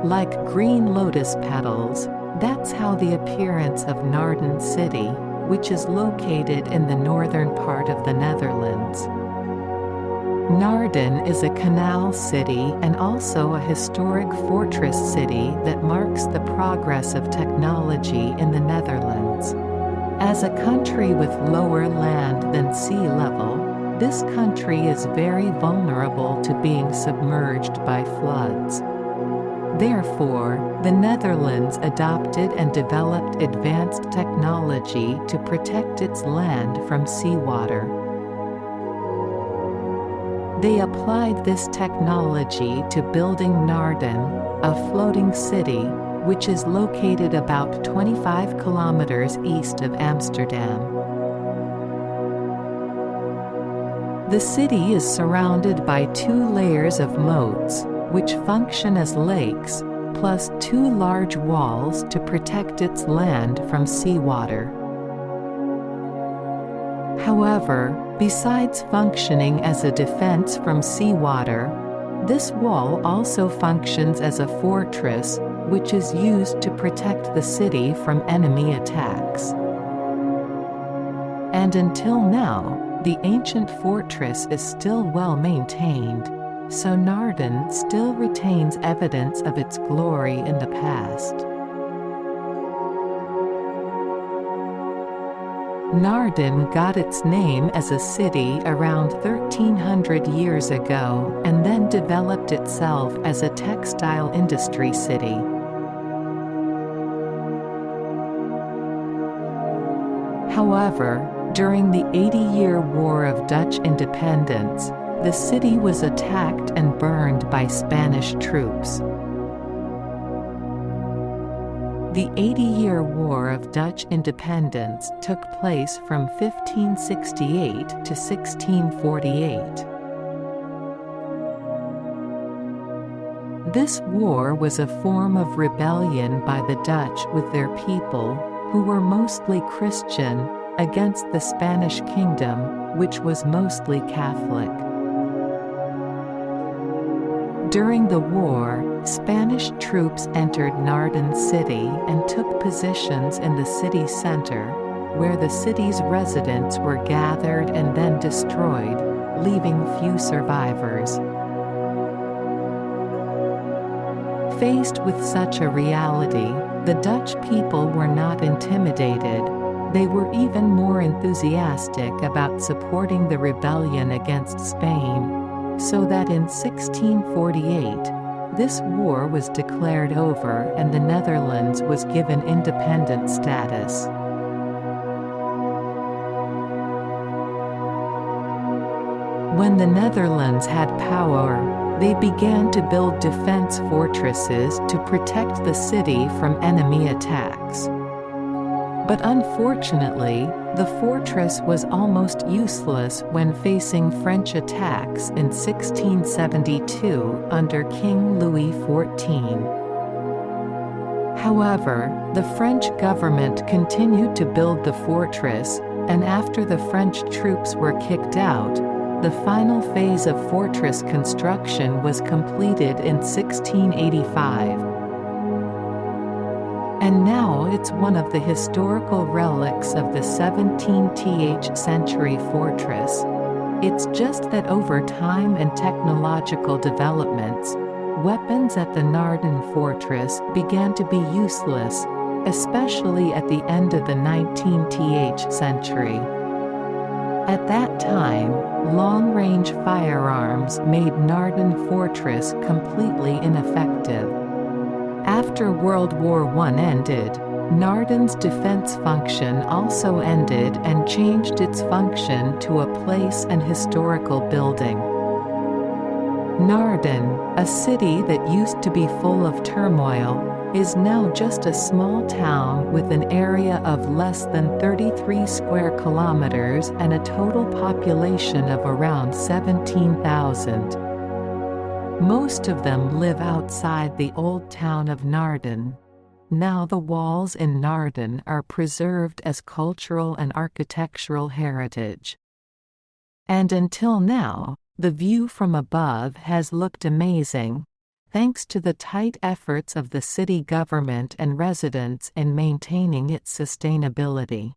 Like green lotus petals, that's how the appearance of Naarden city, which is located in the northern part of the Netherlands. Naarden is a canal city and also a historic fortress city that marks the progress of technology in the Netherlands. As a country with lower land than sea level, this country is very vulnerable to being submerged by floods. Therefore, the Netherlands adopted and developed advanced technology to protect its land from seawater. They applied this technology to building Naarden, a floating city, which is located about 25 kilometers east of Amsterdam. The city is surrounded by 2 layers of moats, which function as lakes, plus 2 large walls to protect its land from seawater. However, besides functioning as a defense from seawater, this wall also functions as a fortress, which is used to protect the city from enemy attacks. And until now, the ancient fortress is still well maintained, so Naarden still retains evidence of its glory in the past. Naarden got its name as a city around 1300 years ago and then developed itself as a textile industry city. However, during the 80-year War of Dutch Independence, the city was attacked and burned by Spanish troops. The 80-year War of Dutch Independence took place from 1568 to 1648. This war was a form of rebellion by the Dutch with their people, who were mostly Christian, against the Spanish kingdom, which was mostly Catholic. During the war, Spanish troops entered Naarden city and took positions in the city center, where the city's residents were gathered and then destroyed, leaving few survivors. Faced with such a reality, the Dutch people were not intimidated. They were even more enthusiastic about supporting the rebellion against Spain, so that in 1648, this war was declared over and the Netherlands was given independent status. When the Netherlands had power, they began to build defense fortresses to protect the city from enemy attacks. But unfortunately, the fortress was almost useless when facing French attacks in 1672 under King Louis XIV. However, the French government continued to build the fortress, and after the French troops were kicked out, the final phase of fortress construction was completed in 1685. And now it's one of the historical relics of the 17th century fortress. It's just that over time and technological developments, weapons at the Naarden fortress began to be useless, especially at the end of the 19th century. At that time, long-range firearms made Naarden fortress completely ineffective. After World War I ended, Naarden's defense function also ended and changed its function to a place and historical building. Naarden, a city that used to be full of turmoil, is now just a small town with an area of less than 33 square kilometers and a total population of around 17,000. Most of them live outside the old town of Naarden. Now the walls in Naarden are preserved as cultural and architectural heritage. And until now, the view from above has looked amazing. thanks to the tight efforts of the city government and residents in maintaining its sustainability.